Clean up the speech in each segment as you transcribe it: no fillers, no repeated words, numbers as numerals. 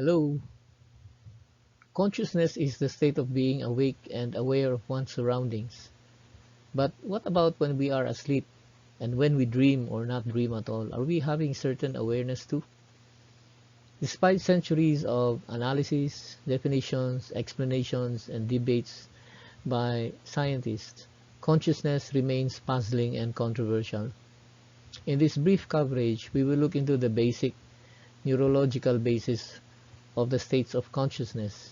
Hello. Consciousness is the state of being awake and aware of one's surroundings. But what about when we are asleep and when we dream or not dream at all? Are we having certain awareness too? Despite centuries of analysis, definitions, explanations, and debates by scientists, consciousness remains puzzling and controversial. In this brief coverage, we will look into the basic neurological basis of the states of consciousness,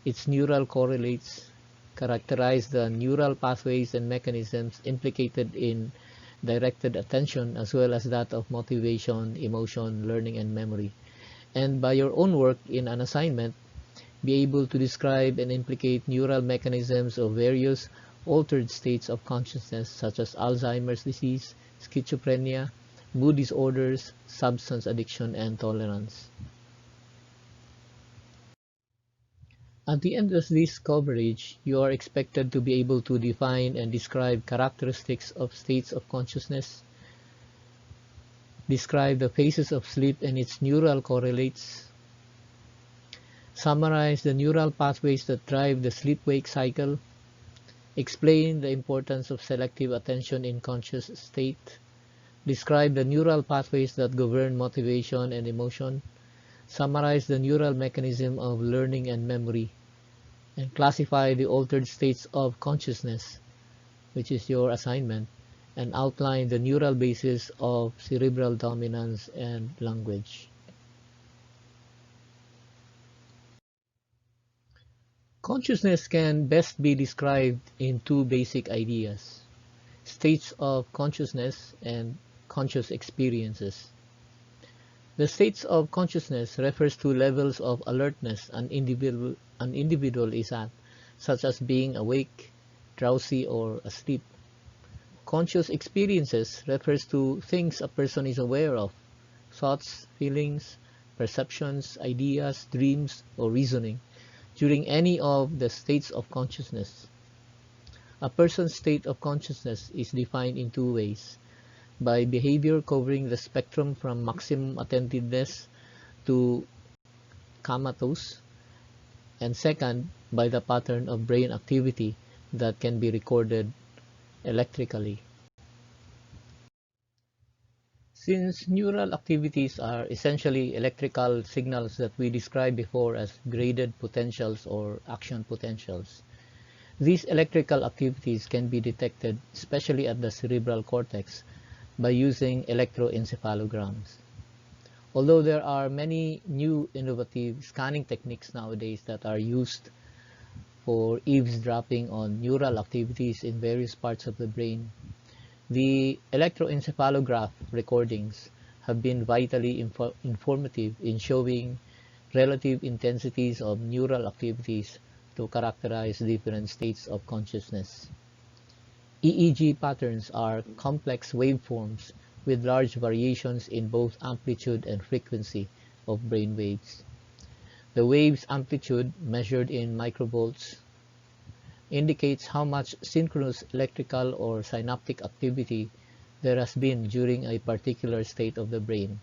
its neural correlates, characterize the neural pathways and mechanisms implicated in directed attention as well as that of motivation, emotion, learning, and memory. And by your own work in an assignment, be able to describe and implicate neural mechanisms of various altered states of consciousness such as Alzheimer's disease, schizophrenia, mood disorders, substance addiction, and tolerance. At the end of this coverage, you are expected to be able to define and describe characteristics of states of consciousness, describe the phases of sleep and its neural correlates, summarize the neural pathways that drive the sleep-wake cycle, explain the importance of selective attention in conscious state, describe the neural pathways that govern motivation and emotion, summarize the neural mechanism of learning and memory, and classify the altered states of consciousness, which is your assignment, and outline the neural basis of cerebral dominance and language. Consciousness can best be described in two basic ideas: states of consciousness and conscious experiences. The states of consciousness refers to levels of alertness an individual is at, such as being awake, drowsy, or asleep. Conscious experiences refers to things a person is aware of, thoughts, feelings, perceptions, ideas, dreams, or reasoning, during any of the states of consciousness. A person's state of consciousness is defined in two ways: by behavior covering the spectrum from maximum attentiveness to comatose, and second, by the pattern of brain activity that can be recorded electrically. Since neural activities are essentially electrical signals that we described before as graded potentials or action potentials, these electrical activities can be detected, especially at the cerebral cortex, by using electroencephalograms. Although there are many new innovative scanning techniques nowadays that are used for eavesdropping on neural activities in various parts of the brain, the electroencephalograph recordings have been vitally informative in showing relative intensities of neural activities to characterize different states of consciousness. EEG patterns are complex waveforms with large variations in both amplitude and frequency of brain waves. The wave's amplitude, measured in microvolts, indicates how much synchronous electrical or synaptic activity there has been during a particular state of the brain.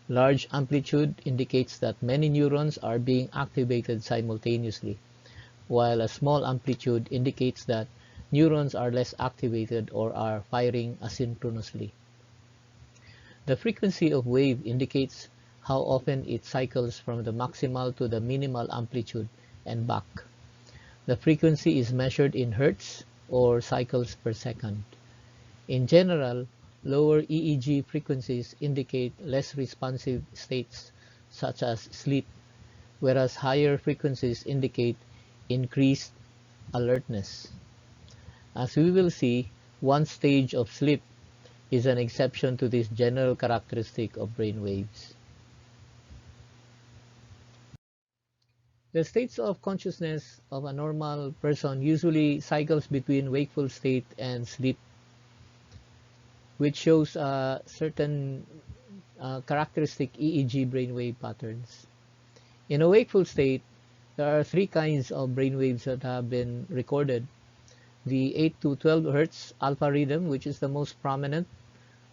Large amplitude indicates that many neurons are being activated simultaneously, while a small amplitude indicates that neurons are less activated or are firing asynchronously. The frequency of wave indicates how often it cycles from the maximal to the minimal amplitude and back. The frequency is measured in hertz or cycles per second. In general, lower EEG frequencies indicate less responsive states, such as sleep, whereas higher frequencies indicate increased alertness. As we will see, one stage of sleep is an exception to this general characteristic of brain waves. The states of consciousness of a normal person usually cycles between wakeful state and sleep, which shows certain characteristic EEG brainwave patterns. In a wakeful state, there are three kinds of brainwaves that have been recorded: the 8 to 12 Hz alpha rhythm, which is the most prominent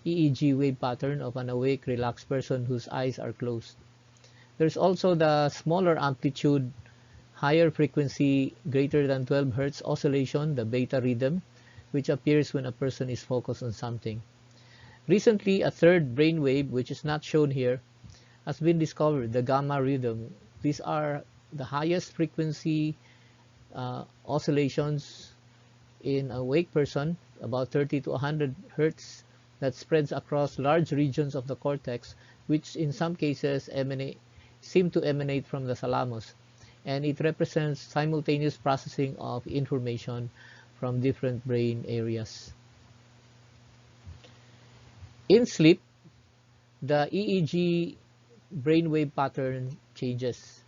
EEG wave pattern of an awake, relaxed person whose eyes are closed. There's also the smaller amplitude, higher frequency, greater than 12 Hz oscillation, the beta rhythm, which appears when a person is focused on something. Recently, a third brainwave, which is not shown here, has been discovered, the gamma rhythm. These are the highest frequency oscillations in a awake person, about 30 to 100 Hz, that spreads across large regions of the cortex, which in some cases seem to emanate from the thalamus, and it represents simultaneous processing of information from different brain areas. In sleep, the EEG brainwave pattern changes.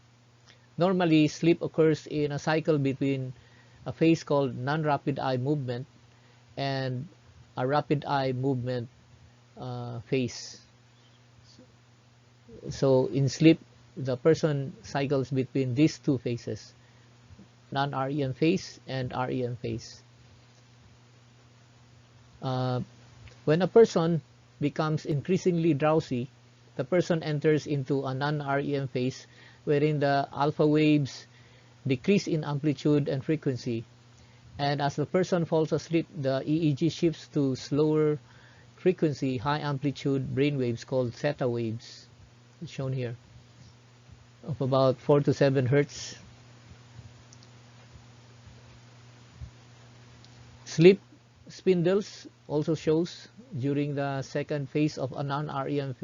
Normally, sleep occurs in a cycle between a phase called non-rapid eye movement and a rapid eye movement phase. So in sleep, the person cycles between these two phases, non-REM phase and REM phase. When a person becomes increasingly drowsy, the person enters into a non-REM phase wherein the alpha waves decrease in amplitude and frequency. And as the person falls asleep, the EEG shifts to slower frequency, high amplitude brain waves called theta waves, shown here, of about 4 to 7 Hertz. Sleep spindles also shows during the second phase of a non-REM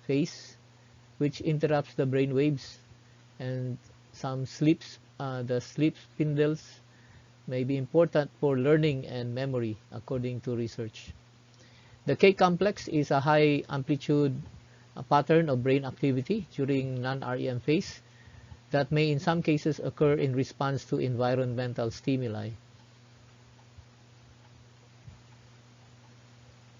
phase, which interrupts the brain waves, and the sleep spindles may be important for learning and memory, according to research. The K-complex is a high amplitude pattern of brain activity during non-REM phase that may in some cases occur in response to environmental stimuli.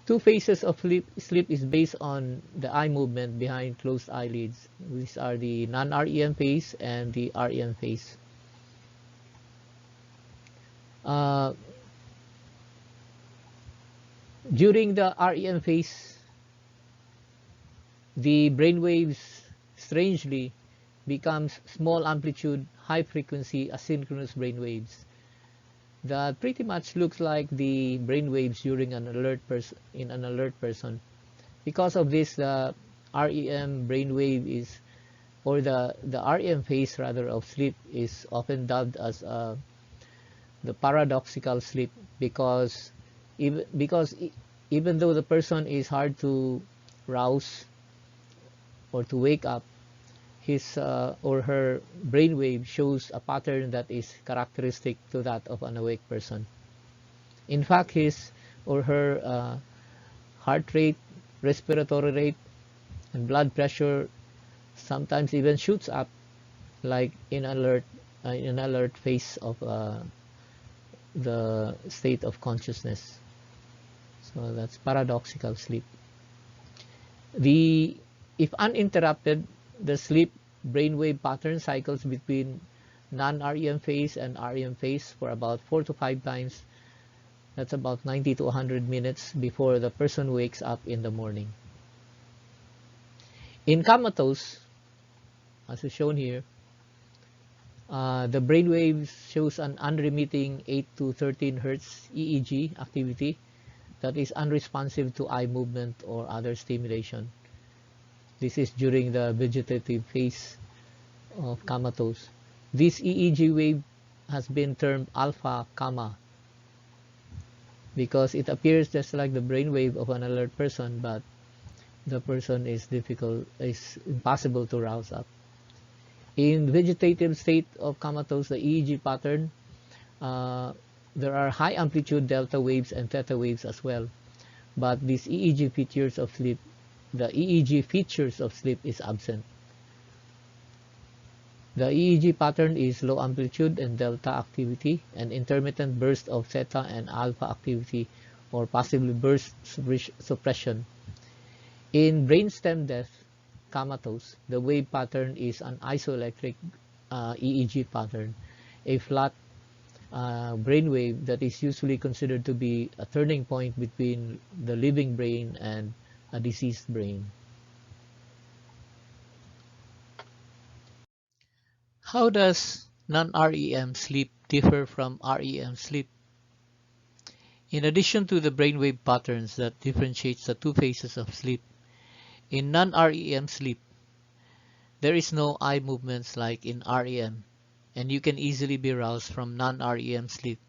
Two phases of sleep is based on the eye movement behind closed eyelids. These are the non-REM phase and the REM phase. During the REM phase, the brain waves strangely becomes small amplitude, high frequency asynchronous brain waves that pretty much looks like the brain waves during an alert person. Because of this, the REM brainwave is, or the REM phase rather of sleep is often dubbed as the paradoxical sleep, because even though the person is hard to rouse or to wake up, his or her brainwave shows a pattern that is characteristic to that of an awake person. In fact, his or her heart rate, respiratory rate, and blood pressure sometimes even shoots up, like in alert phase of the state of consciousness. So that's paradoxical sleep. If uninterrupted, the sleep brainwave pattern cycles between non-REM phase and REM phase for about 4 to 5 times. That's about 90 to 100 minutes before the person wakes up in the morning. In Comatose, as is shown here, the brainwave shows an unremitting 8 to 13 Hz EEG activity that is unresponsive to eye movement or other stimulation. This is during the vegetative phase of Comatose. This EEG wave has been termed alpha gamma because it appears just like the brainwave of an alert person, but the person is impossible to rouse up. In vegetative state of Comatose, the EEG pattern, there are high amplitude delta waves and theta waves as well, but these EEG features of sleep, the EEG features of sleep is absent. The EEG pattern is low amplitude and delta activity and intermittent burst of theta and alpha activity, or possibly burst suppression. In brainstem death, Comatose, the wave pattern is an isoelectric EEG pattern, a flat brainwave that is usually considered to be a turning point between the living brain and a diseased brain. How does non-REM sleep differ from REM sleep? In addition to the brainwave patterns that differentiates the two phases of sleep, in non-REM sleep, there is no eye movements like in REM, and you can easily be roused from non-REM sleep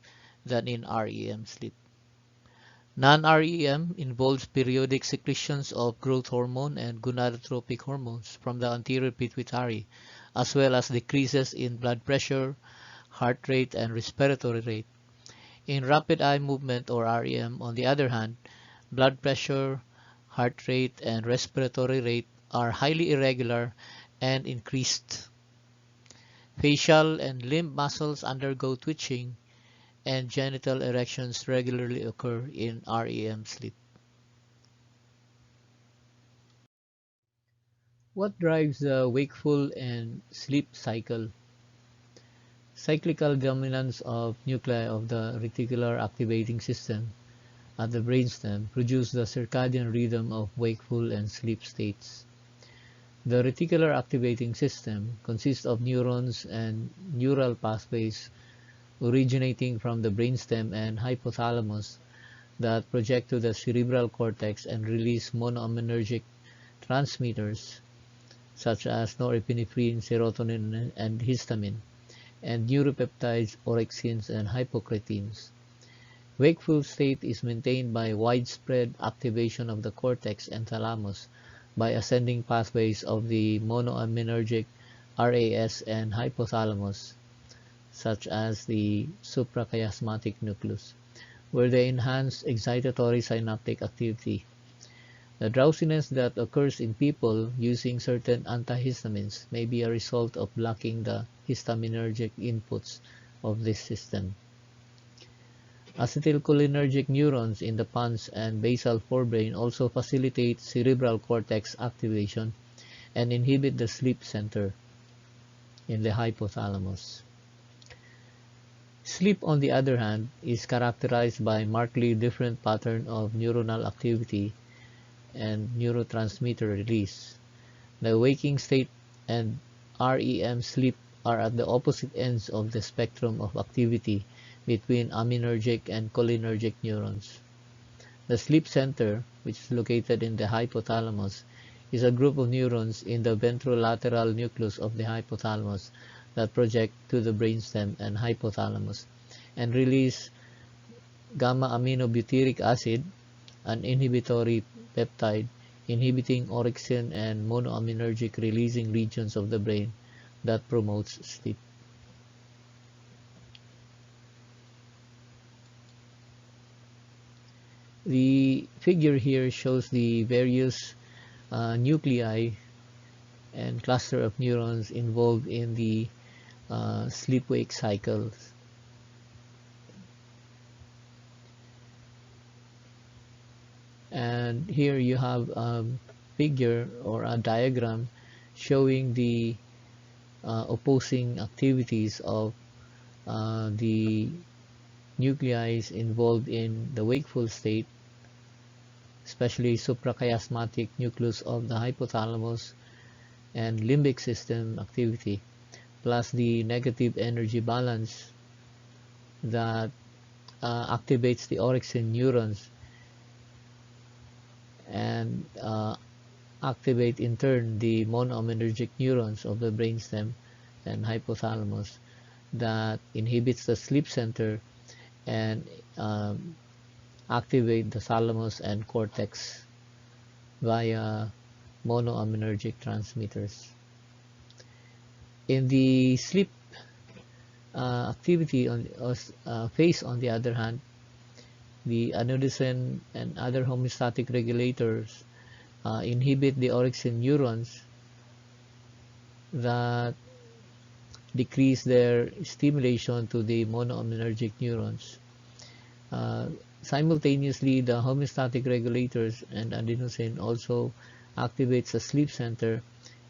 than in REM sleep. Non-REM involves periodic secretions of growth hormone and gonadotropic hormones from the anterior pituitary, as well as decreases in blood pressure, heart rate, and respiratory rate. In rapid eye movement or REM, on the other hand, blood pressure, heart rate, and respiratory rate are highly irregular and increased. Facial and limb muscles undergo twitching, and genital erections regularly occur in REM sleep. What drives the wakeful and sleep cycle? Cyclical dominance of nuclei of the reticular activating system at the brainstem produce the circadian rhythm of wakeful and sleep states. The reticular activating system consists of neurons and neural pathways originating from the brainstem and hypothalamus that project to the cerebral cortex and release monoaminergic transmitters such as norepinephrine, serotonin, and histamine, and neuropeptides, orexins, and hypocretins. Wakeful state is maintained by widespread activation of the cortex and thalamus by ascending pathways of the monoaminergic RAS and hypothalamus, such as the suprachiasmatic nucleus, where they enhance excitatory synaptic activity. The drowsiness that occurs in people using certain antihistamines may be a result of blocking the histaminergic inputs of this system. Acetylcholinergic neurons in the pons and basal forebrain also facilitate cerebral cortex activation and inhibit the sleep center in the hypothalamus. Sleep, on the other hand, is characterized by markedly different pattern of neuronal activity and neurotransmitter release. The waking state and REM sleep are at the opposite ends of the spectrum of activity between aminergic and cholinergic neurons. The sleep center, which is located in the hypothalamus, is a group of neurons in the ventrolateral nucleus of the hypothalamus that project to the brainstem and hypothalamus and release gamma-aminobutyric acid, an inhibitory peptide inhibiting orexin and monoaminergic releasing regions of the brain that promotes sleep. The figure here shows the various nuclei and cluster of neurons involved in the sleep-wake cycles. And here you have a figure or a diagram showing the opposing activities of the nuclei involved in the wakeful state, especially suprachiasmatic nucleus of the hypothalamus and limbic system activity, plus the negative energy balance that activates the orexin neurons and activate in turn the monoaminergic neurons of the brainstem and hypothalamus that inhibits the sleep center and activate the thalamus and cortex via monoaminergic transmitters. In the sleep activity phase, on the other hand, the adenosine and other homeostatic regulators inhibit the orexin neurons that decrease their stimulation to the monoaminergic neurons. Simultaneously, the homeostatic regulators and adenosine also activates the sleep center,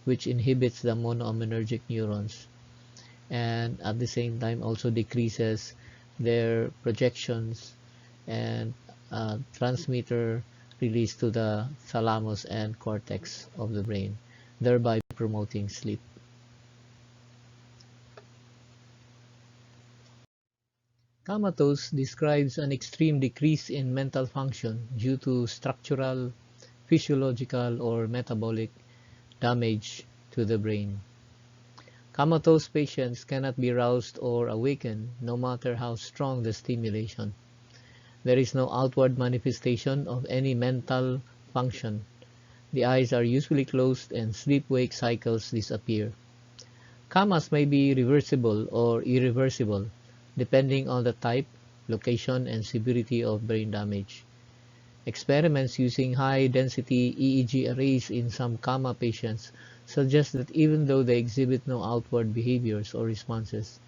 which inhibits the monoaminergic neurons, and at the same time also decreases their projections and transmitter release to the thalamus and cortex of the brain, thereby promoting sleep. Comatose describes an extreme decrease in mental function due to structural, physiological, or metabolic damage to the brain. Comatose patients cannot be roused or awakened no matter how strong the stimulation. There is no outward manifestation of any mental function. The eyes are usually closed and sleep-wake cycles disappear. Comas may be reversible or irreversible, depending on the type, location, and severity of brain damage. Experiments using high-density EEG arrays in some coma patients suggest that even though they exhibit no outward behaviors or responses,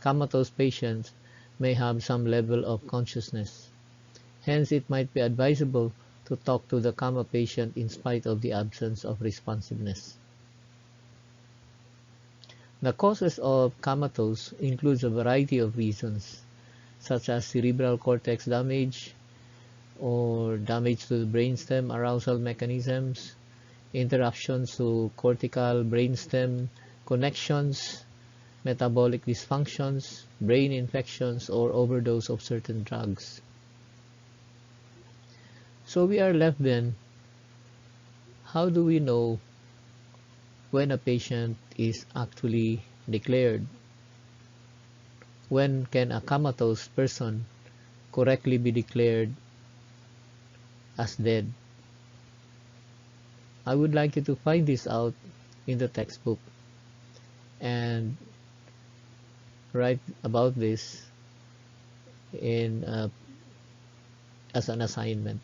comatose patients may have some level of consciousness. Hence, it might be advisable to talk to the coma patient in spite of the absence of responsiveness. The causes of comatose includes a variety of reasons, such as cerebral cortex damage or damage to the brainstem arousal mechanisms, interruptions to cortical brainstem connections, metabolic dysfunctions, brain infections, or overdose of certain drugs. So we are left then, how do we know when a patient is actually declared? When can a comatose person correctly be declared as dead? I would like you to find this out in the textbook and write about this in as an assignment.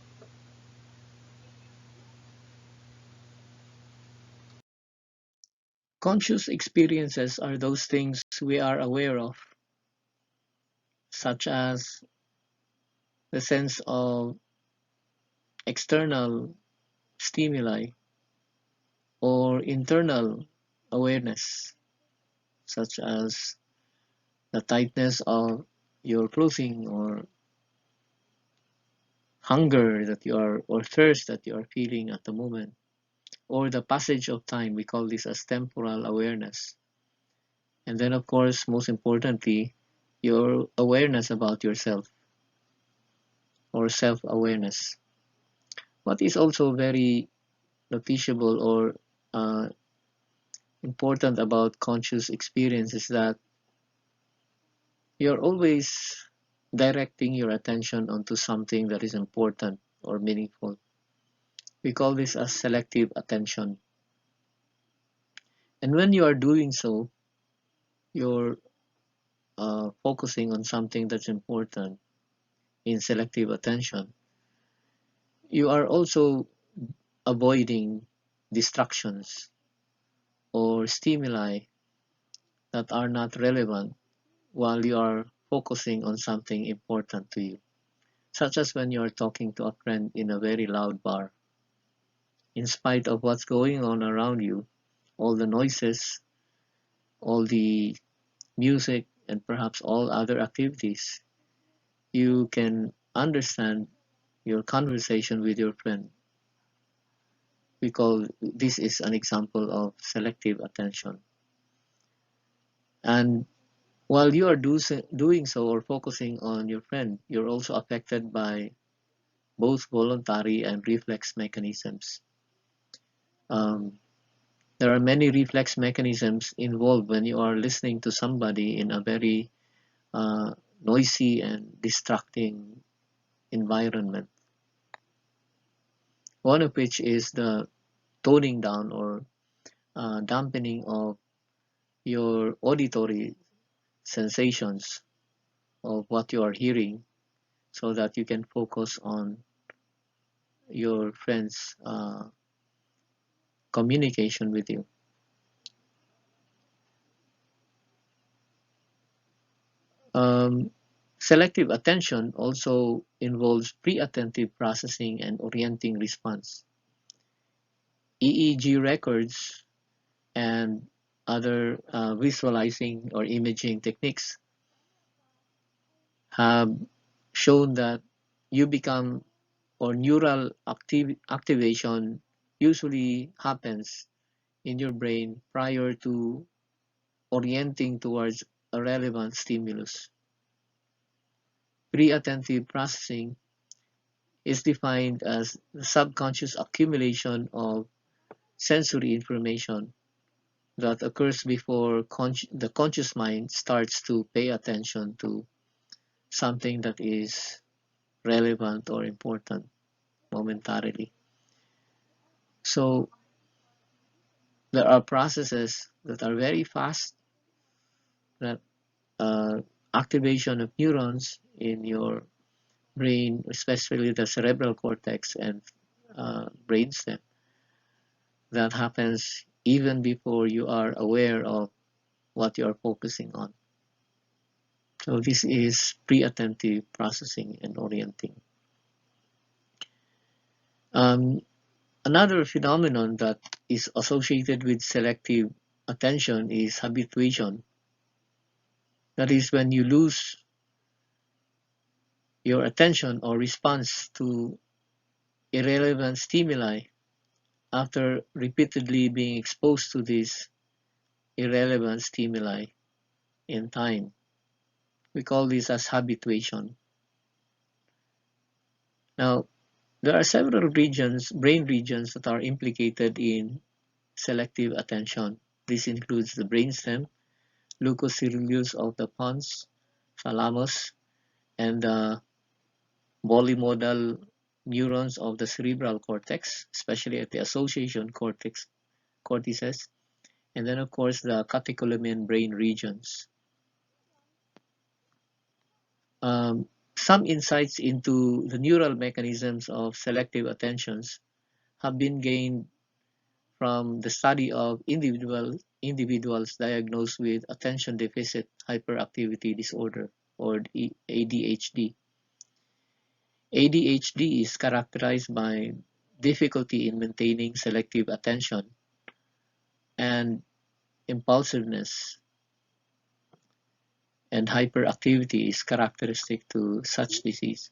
Conscious experiences are those things we are aware of, such as the sense of external stimuli or internal awareness, such as the tightness of your clothing or hunger that you are or thirst that you are feeling at the moment, or the passage of time. We call this as temporal awareness. And then, of course, most importantly, your awareness about yourself or self-awareness. What is also very noticeable or uh, important about conscious experience is that you're always directing your attention onto something that is important or meaningful. We call this as selective attention. And when you are doing so, you're focusing on something that's important in selective attention. You are also avoiding distractions or stimuli that are not relevant while you are focusing on something important to you, such as when you are talking to a friend in a very loud bar. In spite of what's going on around you, all the noises, all the music, and perhaps all other activities, you can understand your conversation with your friend. We call this is an example of selective attention. And while you are doing so or focusing on your friend, you're also affected by both voluntary and reflex mechanisms. Um, there are many reflex mechanisms involved when you are listening to somebody in a very noisy and distracting environment. One of which is the toning down or dampening of your auditory sensations of what you are hearing so that you can focus on your friend's communication with you. Um, Selective attention also involves pre-attentive processing and orienting response. EEG records and other visualizing or imaging techniques have shown that you become or neural activation usually happens in your brain prior to orienting towards a relevant stimulus. Pre-attentive processing is defined as the subconscious accumulation of sensory information that occurs before the conscious mind starts to pay attention to something that is relevant or important momentarily. So there are processes that are very fast, that uh, activation of neurons in your brain, especially the cerebral cortex and brainstem, that happens even before you are aware of what you are focusing on. So this is pre-attentive processing and orienting. Um, Another phenomenon that is associated with selective attention is habituation. That is when you lose your attention or response to irrelevant stimuli after repeatedly being exposed to these irrelevant stimuli in time. We call this as habituation. Now, there are several regions, brain regions, that are implicated in selective attention. This includes the brainstem, leukoceruleus of the pons, thalamus, and the polymodal neurons of the cerebral cortex, especially at the association cortices, and then of course the catecholamine brain regions. Some insights into the neural mechanisms of selective attentions have been gained from the study of individuals diagnosed with attention deficit hyperactivity disorder, or ADHD. ADHD is characterized by difficulty in maintaining selective attention and impulsiveness, and hyperactivity is characteristic to such disease.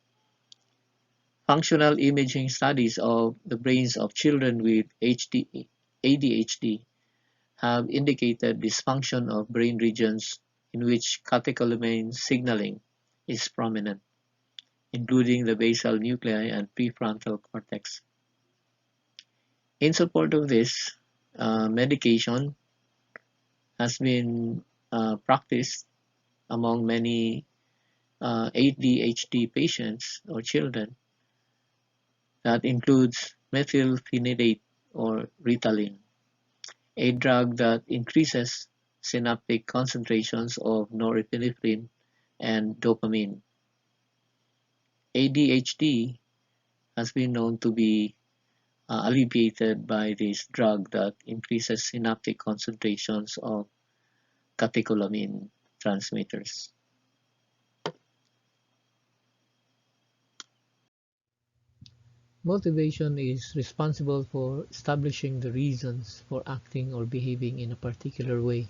Functional imaging studies of the brains of children with ADHD have indicated dysfunction of brain regions in which catecholamine signaling is prominent, including the basal nuclei and prefrontal cortex. In support of this, medication has been practiced among many ADHD patients or children that includes methylphenidate or Ritalin, a drug that increases synaptic concentrations of norepinephrine and dopamine. ADHD has been known to be alleviated by this drug that increases synaptic concentrations of catecholamine transmitters. Motivation is responsible for establishing the reasons for acting or behaving in a particular way.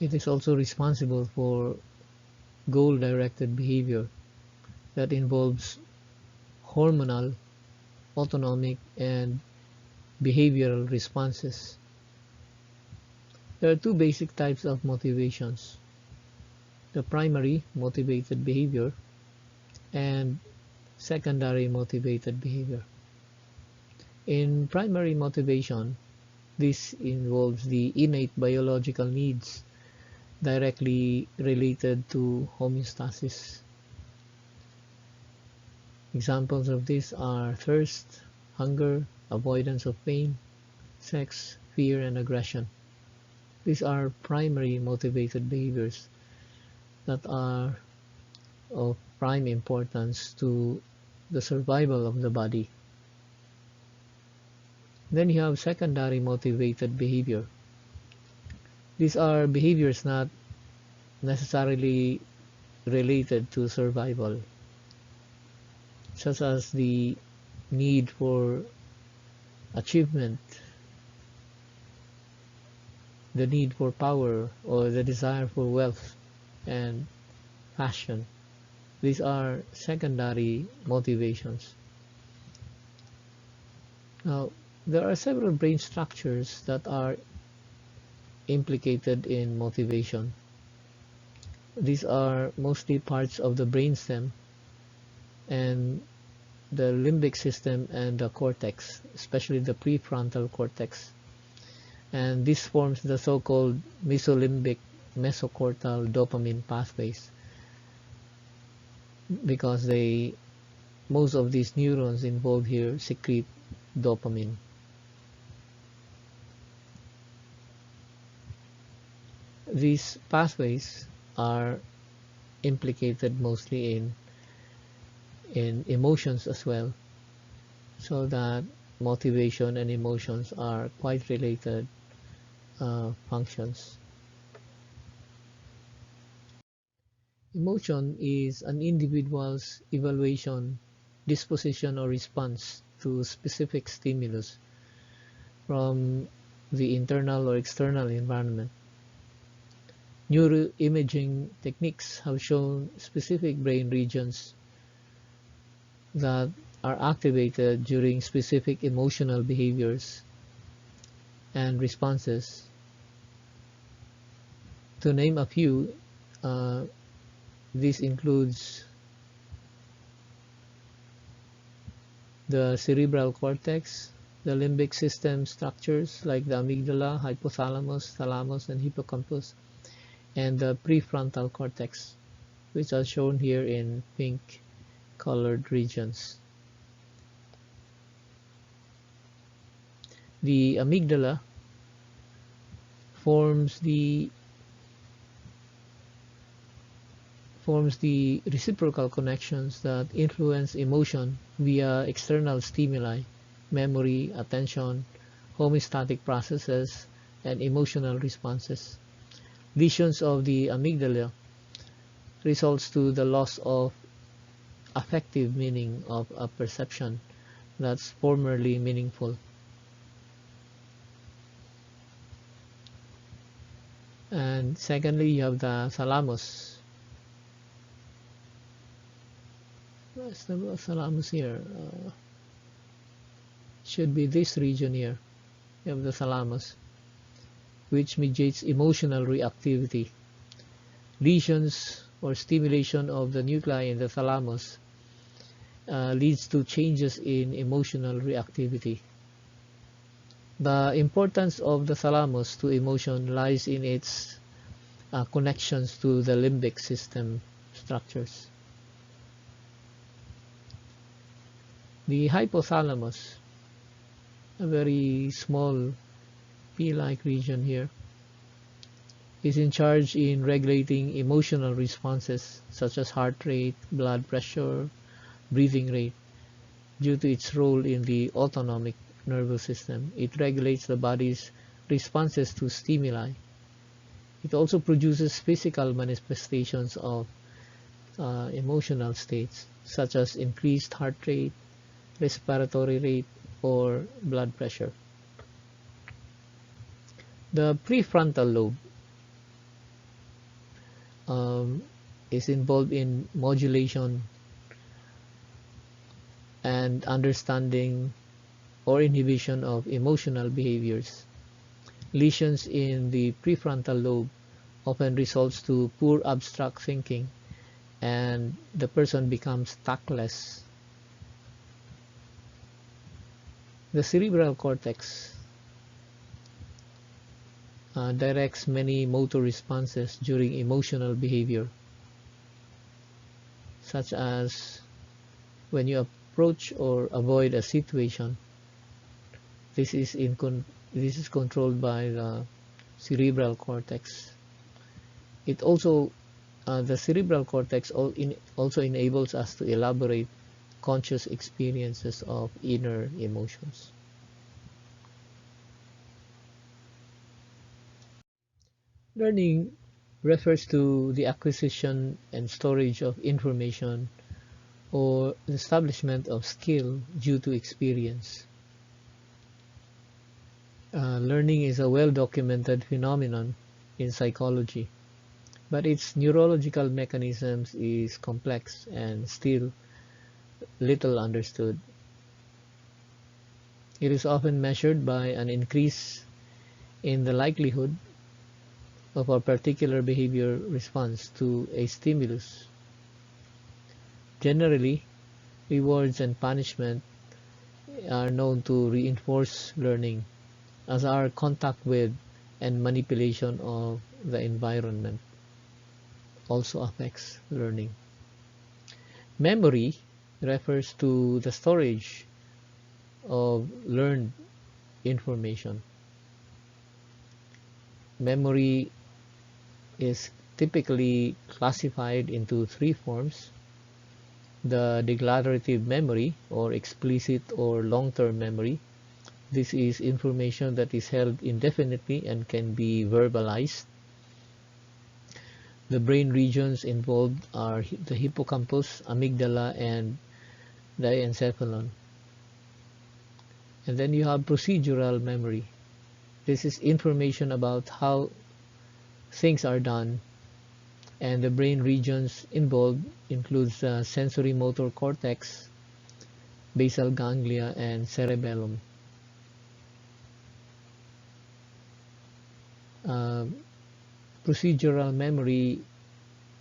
It is also responsible for goal-directed behavior that involves hormonal, autonomic, and behavioral responses. There are two basic types of motivations: the primary motivated behavior and secondary motivated behavior. In primary motivation, this involves the innate biological needs directly related to homeostasis. Examples of this are thirst, hunger, avoidance of pain, sex, fear, and aggression. These are primary motivated behaviors that are of prime importance to the survival of the body. Then you have secondary motivated behavior. These are behaviors not necessarily related to survival, such as the need for achievement, the need for power, or the desire for wealth and passion. These are secondary motivations. Now, there are several brain structures that are implicated in motivation. These are mostly parts of the brainstem and the limbic system and the cortex, especially the prefrontal cortex. And this forms the so-called mesolimbic mesocortical dopamine pathways, because most of these neurons involved here secrete dopamine. These pathways are implicated mostly in emotions as well, so that motivation and emotions are quite related functions. Emotion is an individual's evaluation, disposition, or response to specific stimulus from the internal or external environment. Neuroimaging techniques have shown specific brain regions that are activated during specific emotional behaviors and responses. To name a few, this includes the cerebral cortex, the limbic system structures like the amygdala, hypothalamus, thalamus, and hippocampus, and the prefrontal cortex, which are shown here in pink colored regions. The amygdala forms the reciprocal connections that influence emotion via external stimuli, memory, attention, homeostatic processes, and emotional responses. Lesions of the amygdala results to the loss of affective meaning of a perception that's formerly meaningful. And secondly, you have the thalamus. Where's the thalamus here? Should be this region here. You have the thalamus, which mediates emotional reactivity. Lesions or stimulation of the nuclei in the thalamus leads to changes in emotional reactivity. The importance of the thalamus to emotion lies in its connections to the limbic system structures. The hypothalamus, a very small pea-like region here, is in charge in regulating emotional responses such as heart rate, blood pressure, breathing rate. Due to its role in the autonomic nervous system, it regulates the body's responses to stimuli. It also produces physical manifestations of emotional states such as increased heart rate, respiratory rate, or blood pressure. The prefrontal lobe is involved in modulation and understanding or inhibition of emotional behaviors. Lesions in the prefrontal lobe often results to poor abstract thinking, and the person becomes tactless. The cerebral cortex directs many motor responses during emotional behavior, such as when you approach or avoid a situation. This is controlled by the cerebral cortex. It also the cerebral cortex also enables us to elaborate conscious experiences of inner emotions. Learning refers to the acquisition and storage of information or the establishment of skill due to experience. Learning is a well-documented phenomenon in psychology, but its neurological mechanisms is complex and still little understood. It is often measured by an increase in the likelihood of a particular behavior response to a stimulus. Generally, rewards and punishment are known to reinforce learning, as are contact with and manipulation of the environment also affects learning. Memory refers to the storage of learned information. Memory is typically classified into three forms: the declarative memory, or explicit or long-term memory. This is information that is held indefinitely and can be verbalized. The brain regions involved are the hippocampus, amygdala, and diencephalon. And then you have procedural memory. This is information about how things are done, and the brain regions involved includes the sensory motor cortex, basal ganglia, and cerebellum. Procedural memory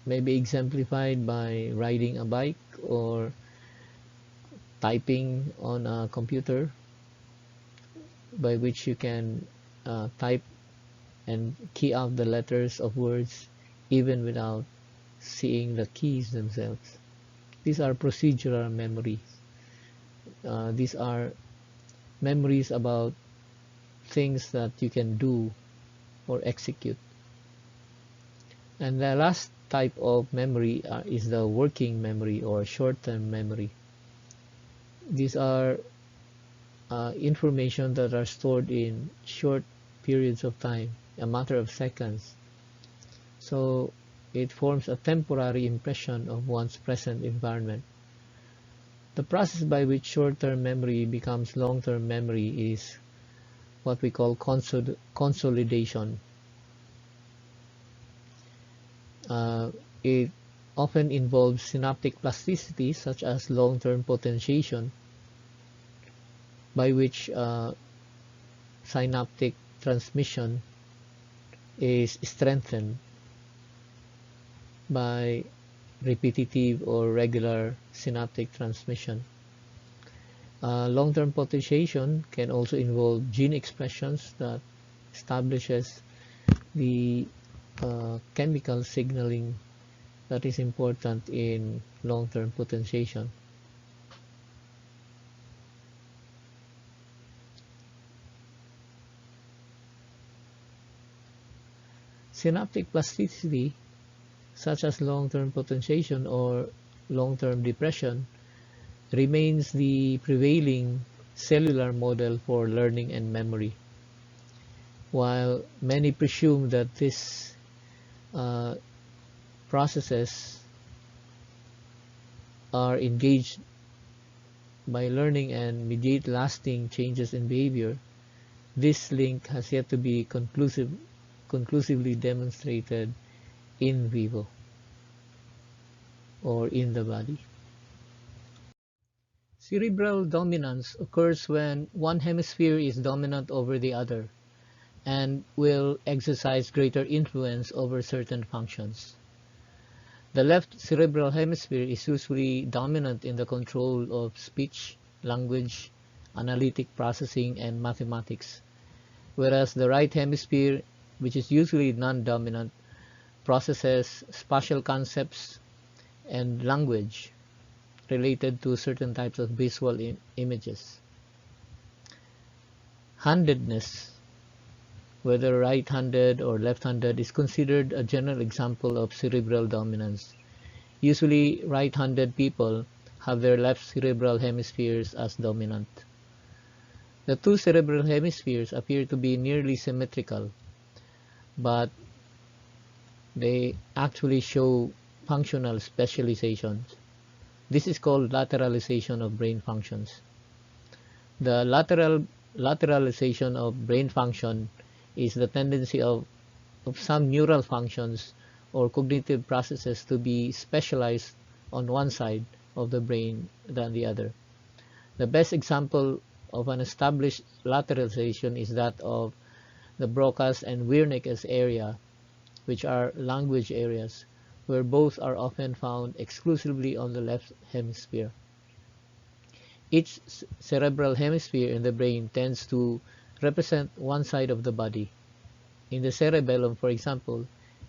may be exemplified by riding a bike or typing on a computer, by which you can type and key out the letters of words even without seeing the keys themselves. These are procedural memories. These are memories about things that you can do or execute. And the last type of memory is the working memory, or short-term memory. These are information that are stored in short periods of time, a matter of seconds. So it forms a temporary impression of one's present environment. The process by which short-term memory becomes long-term memory is what we call consolidation. It often involves synaptic plasticity, such as long-term potentiation, by which synaptic transmission is strengthened by repetitive or regular synaptic transmission. Long-term potentiation can also involve gene expressions that establishes the chemical signaling that is important in long-term potentiation. Synaptic plasticity, such as long-term potentiation or long-term depression, remains the prevailing cellular model for learning and memory. While many presume that these processes are engaged by learning and mediate lasting changes in behavior, this link has yet to be conclusively demonstrated in vivo, or in the body. Cerebral dominance occurs when one hemisphere is dominant over the other and will exercise greater influence over certain functions. The left cerebral hemisphere is usually dominant in the control of speech, language, analytic processing, and mathematics, whereas the right hemisphere, which is usually non-dominant, processes spatial concepts and language related to certain types of visual images. Handedness, whether right-handed or left-handed, is considered a general example of cerebral dominance. Usually, right-handed people have their left cerebral hemispheres as dominant. The two cerebral hemispheres appear to be nearly symmetrical, but they actually show functional specializations. This is called lateralization of brain functions. The lateralization of brain function is the tendency of some neural functions or cognitive processes to be specialized on one side of the brain than the other. The best example of an established lateralization is that of the Broca's and Wernicke's area, which are language areas, where both are often found exclusively on the left hemisphere. Each cerebral hemisphere in the brain tends to represent one side of the body. In the cerebellum, for example,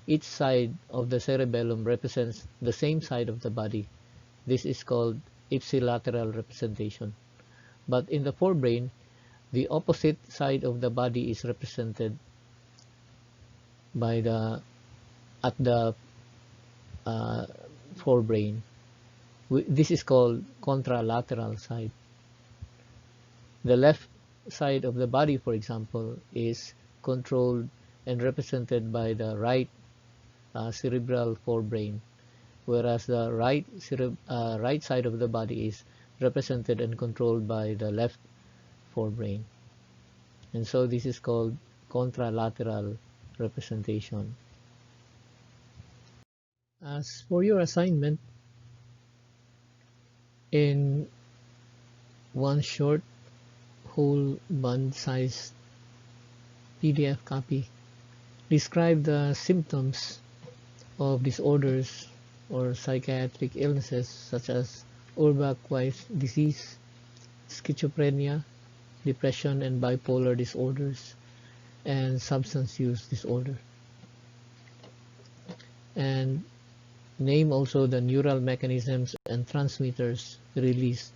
each side of the cerebellum represents the same side of the body. This is called ipsilateral representation. But in the forebrain, the opposite side of the body is represented by at the forebrain. This is called contralateral side. The left side of the body, for example, is controlled and represented by the right cerebral forebrain, whereas the right side of the body is represented and controlled by the left forebrain. And so this is called contralateral representation. As for your assignment, in one short whole band-sized PDF copy, describe the symptoms of disorders or psychiatric illnesses such as Urbach-Wies disease, schizophrenia, depression and bipolar disorders, and substance use disorder. And name also the neural mechanisms and transmitters released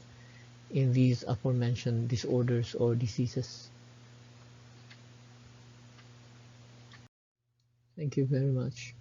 in these aforementioned disorders or diseases. Thank you very much.